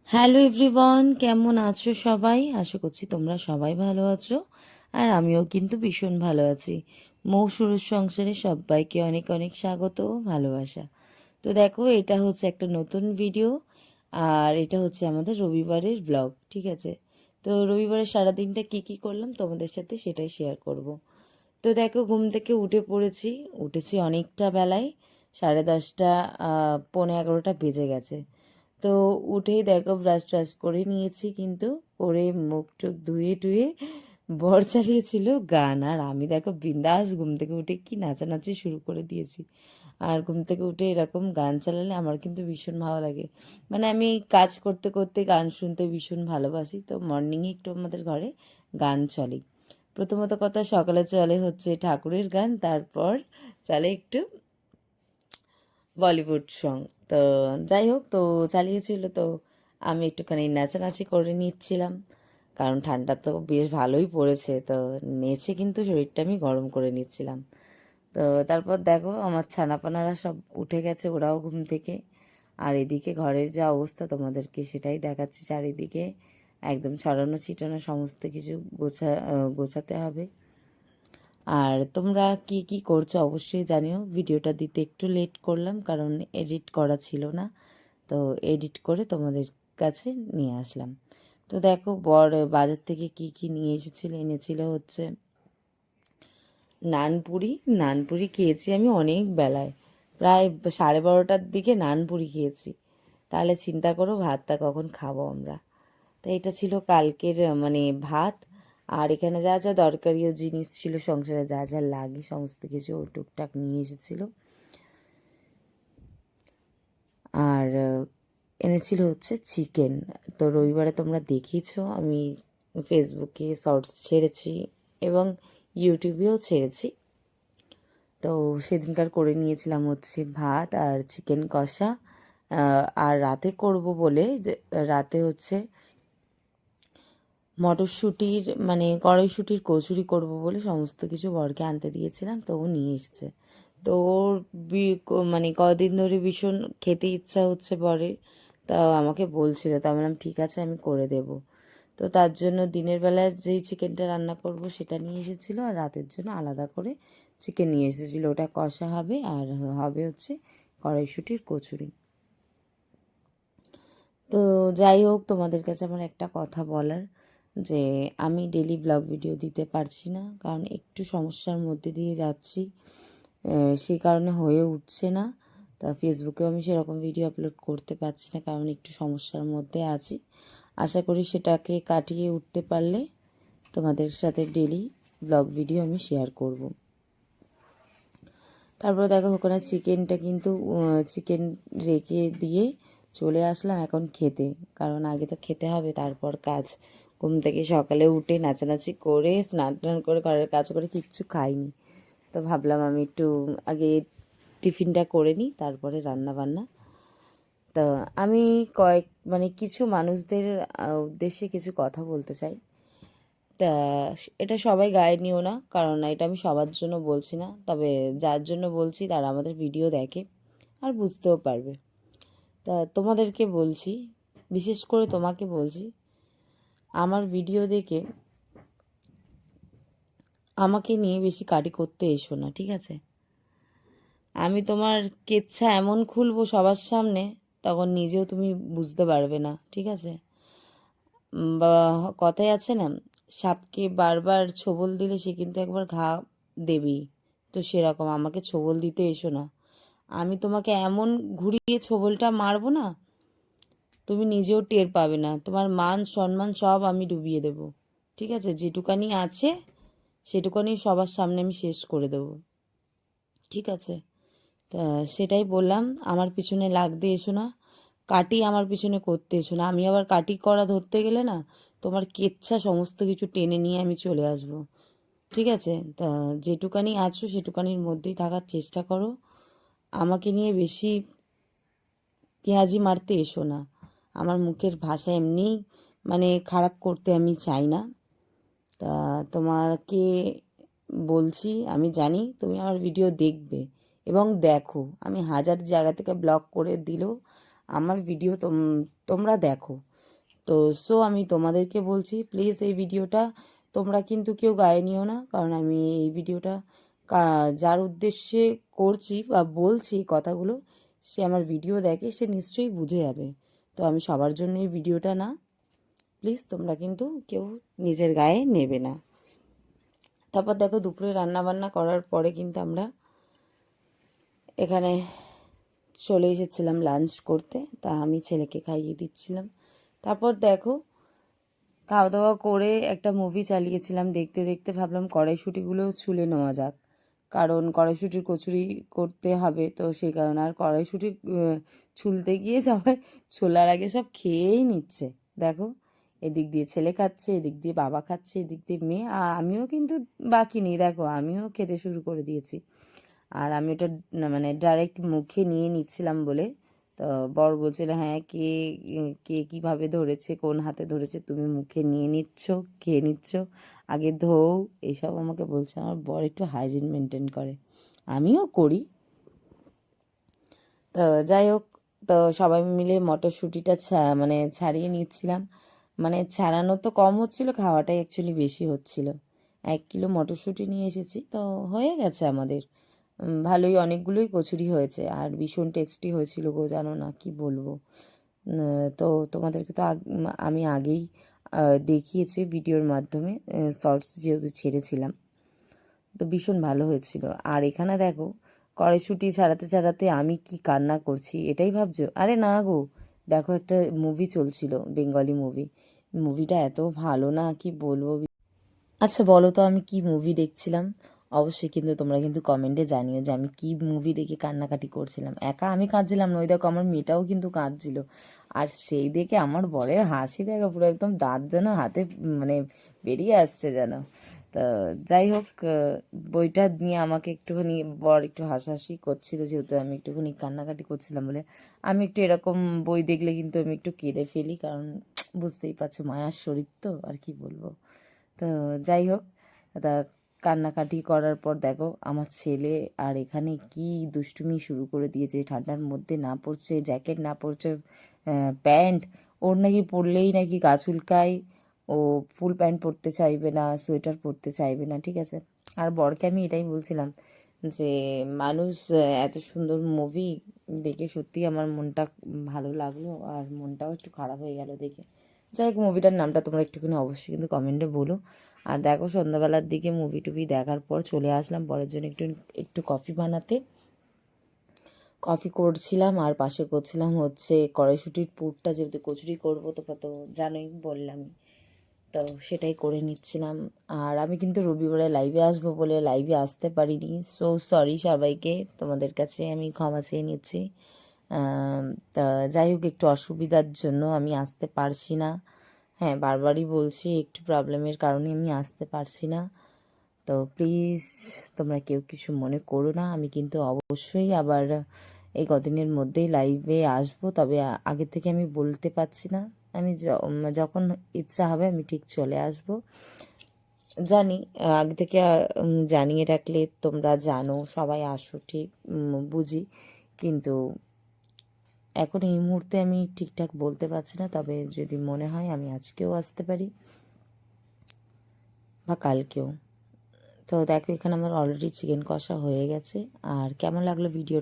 Hello everyone, কেমন আছো সবাই? আশা করছি তোমরা সবাই ভালো আছো। আর আমিও কিন্তু ভীষণ ভালো আছি। মৌসুরুর সংসারে সবাইকে অনেক অনেক স্বাগত ও ভালোবাসা। তো দেখো, এটা হচ্ছে একটা নতুন ভিডিও। আর এটা হচ্ছে আমাদের রবিবারের ব্লগ, ঠিক আছে? তো রবিবারের সারাদিনটা কি কি করলাম তোমাদের সাথে সেটাই শেয়ার করব। তো দেখো, ঘুম থেকে উঠে পড়েছি। উঠেছি অনেকটা বেলায়, 10:30, 11:45 বেজে গেছে। তো উঠেই দেখো, ব্রাশ ট্রাশ করে নিয়েছি, কিন্তু করে মুখ টুক ধুয়ে টুয়ে বর চালিয়েছিল গান। আর আমি দেখো বিন্দাস ঘুম থেকে উঠে কি নাচানাচি শুরু করে দিয়েছি। আর ঘুম থেকে উঠে এরকম গান চালালে আমার কিন্তু ভীষণ ভালো লাগে। মানে আমি কাজ করতে করতে গান শুনতে ভীষণ ভালোবাসি। তো মর্নিংয়ে একটু আমাদের ঘরে গান চলে। প্রথমত কথা, সকালে চলে হচ্ছে ঠাকুরের গান, তারপর চলে একটু বলিউড সং। তো যাই হোক, তো চালিয়েছিল, তো আমি একটুখানি নাচানাচি করে নিচ্ছিলাম, কারণ ঠান্ডা তো বেশ ভালোই পড়েছে। তো নেচে কিন্তু শরীরটা আমি গরম করে নিচ্ছিলাম। তো তারপর দেখো, আমার ছানাপানারা সব উঠে গেছে, ওরাও ঘুম থেকে। আর এদিকে ঘরের যা অবস্থা তোমাদেরকে সেটাই দেখাচ্ছি। চারিদিকে একদম ছড়ানো ছিটানো সমস্ত কিছু গোছাতে হবে। আর তোমরা কি কি করছো অবশ্যই জানিও। ভিডিওটা দিতে একটু লেট করলাম, কারণ এডিট করা ছিল না। তো এডিট করে তোমাদের কাছে নিয়ে আসলাম। তো দেখো, বর বাজার থেকে কি কি নিয়ে এনেছিল হচ্ছে নানপুরি। নানপুরি খেয়েছি আমি অনেক বেলায়, প্রায় 12:30টার দিকে নানপুরি খেয়েছি। তাহলে চিন্তা করো ভাতটা কখন খাবো আমরা। তো এটা ছিল কালকের মানে ভাত। আর এখানে যা যা দরকারিও জিনিস ছিল, সংসারে যা যা লাগে সমস্ত কিছু টুকটাক নিয়ে এসেছিল। আর এনেছিল হচ্ছে চিকেন। তো রবিবারে তোমরা দেখিয়েছো, আমি ফেসবুকে শর্টস ছেড়েছি এবং ইউটিউবেও ছেড়েছি। তো সেদিনকার করে নিয়েছিলাম হচ্ছে ভাত আর চিকেন কষা। আর রাতে করব বলে রাতে হচ্ছে মটরশুঁটির মানে কড়াইশুঁটির কচুরি করব বলে সমস্ত কিছু বরকে আনতে দিয়েছিলাম, তো ও নিয়ে এসছে। তো ওর মানে কদিন ধরে ভীষণ খেতে ইচ্ছা হচ্ছে বরের। তা আমাকে বলছিল, তা বললাম ঠিক আছে, আমি করে দেব। তো তার জন্য দিনের বেলায় যেই চিকেনটা রান্না করব সেটা নিয়ে এসেছিলো, আর রাতের জন্য আলাদা করে চিকেন নিয়ে এসেছিলো। ওটা কষা হবে, আর হবে হচ্ছে কড়াইশুঁটির কচুরি। তো যাই হোক, তোমাদের কাছে আমার একটা কথা বলার, যে আমি ডেলি ব্লগ ভিডিও দিতে পারছি না, কারণ একটু সমস্যার মধ্যে দিয়ে যাচ্ছি। সেই কারণে হয়ে উঠছে না। তা ফেসবুকেও আমি সেরকম ভিডিও আপলোড করতে পারছি না, কারণ একটু সমস্যার মধ্যে আছি। আশা করি সেটাকে কাটিয়ে উঠতে পারলে তোমাদের সাথে ডেলি ব্লগ ভিডিও আমি শেয়ার করব। তারপরে দেখো, ওখানে চিকেনটা কিন্তু চিকেন রেখে দিয়ে চলে আসলাম এখন খেতে, কারণ আগে তো খেতে হবে, তারপর কাজ। ঘুম থেকে সকালে উঠে নাচানাচি করে স্নান টান করে ঘরের কাজ করে কিচ্ছু খাইনি। তো ভাবলাম আমি একটু আগে টিফিনটা করে নিই, তারপরে রান্না বান্না। তো আমি মানে কিছু মানুষদের উদ্দেশ্যে কিছু কথা বলতে চাই। তা এটা সবাই গায়ে নিও না, কারণ এটা আমি সবার জন্য বলছি না, তবে যার জন্য বলছি তারা আমাদের ভিডিও দেখে আর বুঝতেও পারবে। তা তোমাদেরকে বলছি, বিশেষ করে তোমাকে বলছি, আমার ভিডিও দেখে আমাকে নিয়ে বেশি কাটি করতে এসো না, ঠিক আছে? আমি তোমার কেচ্ছা এমন খুলবো সবার সামনে, তখন নিজেও তুমি বুঝতে পারবে না, ঠিক আছে? বা কথায় আছে না, সাপকে বারবার ছোবল দিলে সে কিন্তু একবার ঘা দেবেই। তো সেরকম আমাকে ছোবল দিতে এসো না। আমি তোমাকে এমন ঘুরিয়ে ছোবলটা মারবো না, তুমি নিজেও টের পাবে না। তোমার মান সম্মান সব আমি ডুবিয়ে দেব, ঠিক আছে? যেটুকানি আছে সেটুকানি সবার সামনে আমি শেষ করে দেব, ঠিক আছে? তা সেটাই বললাম, আমার পিছনে লাগতে এসো না, কাটি আমার পিছনে করতে এসো না। আমি আবার কাটি করা ধরতে গেলে না, তোমার কেচ্ছা সমস্ত কিছু টেনে নিয়ে আমি চলে আসব, ঠিক আছে? তা যেটুকানি আছো সেটুকানির মধ্যেই থাকার চেষ্টা করো। আমাকে নিয়ে বেশি পেঁয়াজি মারতে এসো না। আমার মুখের ভাষা এমনি মানে খারাপ করতে আমি চাই না। তা তোমাকে বলছি, আমি জানি তুমি আমার ভিডিও দেখবে এবং দেখো। আমি হাজার জায়গা থেকে ব্লগ করে দিলেও আমার ভিডিও তোমরা দেখো। তো আমি তোমাদেরকে বলছি, প্লিজ এই ভিডিওটা তোমরা কিন্তু কেউ গায়ে নিও না, কারণ আমি এই ভিডিওটা যার উদ্দেশ্যে করছি বা বলছি কথাগুলো, সে আমার ভিডিও দেখে, সে নিশ্চয়ই বুঝে যাবে। তো আমি সবার জন্য এই ভিডিওটা না, প্লিজ তোমরা কিন্তু কেউ নিজের গায়ে নেবে না। তারপর দেখো দুপুরে রান্না বান্না করার পরে কিন্তু আমরা এখানে চলে এসেছিলাম লাঞ্চ করতে। তা আমি ছেলেকে খাইয়ে দিচ্ছিলাম। তারপর দেখো খাওয়া দাওয়া করে একটা মুভি চালিয়েছিলাম, দেখতে দেখতে ভাবলাম কড়াইশুঁটিগুলো ছুলে নেওয়া যাক, কারণ কড়াইশুঁটির কচুরি করতে হবে, তো সেই কারণে। আর কড়াইশুঁটি ছুলতে গিয়ে সবাই ছোলার আগে সব খেয়েই নিচ্ছে। দেখো এদিক দিয়ে ছেলে খাচ্ছে, এদিক দিয়ে বাবা খাচ্ছে, এদিক দিয়ে মেয়ে, আর আমিও কিন্তু বাকি নেই, দেখো আমিও খেতে শুরু করে দিয়েছি। আর আমি ওটা মানে ডাইরেক্ট মুখে নিয়ে নিচ্ছিলাম বলে, তো বর বলছিল হ্যাঁ কে কে কীভাবে ধরেছে, কোন হাতে ধরেছে, তুমি মুখে নিয়ে নিচ্ছ, খেয়ে নিচ্ছ, আগে ধোও, এইসব আমাকে বলছে। আমার বর একটু হাইজিন মেনটেন করে, আমিও করি। তো যাই হোক, তো সবাই মিলে মটরশুঁটিটা মানে ছাড়িয়ে নিচ্ছিলাম। মানে ছাড়ানো তো কম হচ্ছিল, খাওয়াটাই অ্যাকচুয়ালি বেশি হচ্ছিল। 1 কিলো মটরশুঁটি নিয়ে এসেছি, তো হয়ে গেছে আমাদের ভালোই, অনেকগুলোই কচুরি হয়েছে, আর ভীষণ টেস্টি হয়েছিল গো, জানো না কি বলবো। তো তোমাদেরকে তো আমি আগেই দেখিয়েছি ভিডিওর মাধ্যমে, শর্টস যেহেতু ছেড়েছিলাম, তো ভীষণ ভালো হয়েছিল। আর এখানে দেখো কড়াইশুঁটি ছাড়াতে ছাড়াতে আমি কি কান্না করছি, এটাই ভাবছো? আরে না গো, দেখো একটা মুভি চলছিল, বেঙ্গলি মুভি। মুভিটা এত ভালো না কি বলবো। আচ্ছা বলো তো আমি কি মুভি দেখছিলাম? অবশ্যই কিন্তু তোমরা কিন্তু কমেন্টে জানিও যে আমি কি মুভি দেখে কান্নাকাটি করছিলাম। একা আমি কাঁদছিলাম না, ওই দেখো আমার মেয়েটাও কিন্তু কাঁদছিল। আর সেই দেখে আমার বরের হাসি দেখো, পুরো একদম দাঁত যেন হাতে মানে বেরিয়ে আসছে যেন। তো যাই হোক, বইটা নিয়ে আমাকে একটুখানি বর একটু হাসাহাসি করছিল, যেহেতু আমি একটুখানি কান্নাকাটি করছিলাম বলে। আমি একটু এরকম বই দেখলে কিন্তু আমি একটু কেঁদে ফেলি, কারণ বুঝতেই পারছো মায়ার শরীর তো, আর কি বলবো। তো যাই হোক, তা কান্নাকাটি করার পর দেখো আমার ছেলে আর এখানে কি দুষ্টুমি শুরু করে দিয়েছে। ঠান্ডার মধ্যে না পড়ছে জ্যাকেট, না পড়ছে প্যান্ট, ওর নাকি পরলেই নাকি গা চুলকায়, ও ফুল প্যান্ট পরতে চাইবে না, সোয়েটার পরতে চাইবে না, ঠিক আছে। আর বরকে আমি এটাই বলছিলাম যে মানুষ এত সুন্দর মুভি দেখে সত্যি আমার মনটা ভালো লাগলো, আর মনটাও একটু খারাপ হয়ে গেল দেখে। যাই হোক, মুভিটার নামটা তোমরা একটুখানি অবশ্যই কিন্তু কমেন্টে বলো। আর দেখো সন্ধ্যাবেলার দিকে মুভি টুভি দেখার পর চলে আসলাম বরের জন্য একটু একটু কফি বানাতে। কফি করছিলাম, আর পাশে করছিলাম হচ্ছে কড়াইশুঁটির পুরটা, যেহেতু কচুরি করবো তোমরা তো জানোই, বললামই। তো সেটাই করে নিচ্ছিলাম। আর আমি কিন্তু রবিবারে লাইভে আসবো বলে লাইভে আসতে পারিনি, সো সরি সবাইকে, তোমাদের কাছে আমি ক্ষমা চেয়ে নিচ্ছি। তা যাই হোক, একটু অসুবিধার জন্য আমি আসতে পারছি না। হ্যাঁ, বারবারই বলছি, একটু প্রবলেমের কারণে আমি আসতে পারছি না। তো প্লিজ তোমরা কেউ কিছু মনে করো না, আমি কিন্তু অবশ্যই আবার এই কদিনের মধ্যেই লাইভে আসবো, তবে আগে থেকে আমি বলতে পারছি না। আমি যখন ইচ্ছা হবে আমি ঠিক চলে আসব। জানি আগে থেকে জানিয়ে রাখলে তোমরা জানো, সবাই আসো ঠিক, বুঝি, কিন্তু এখন এই মুহূর্তে আমি ঠিকঠাক বলতে পারছি না। তবে যদি মনে হয় আমি আজকেও আসতে পারি বা কালকেও। তো দেখো এখানে আমার অলরেডি চিকেন কষা হয়ে গেছে। আর কেমন লাগলো ভিডিও?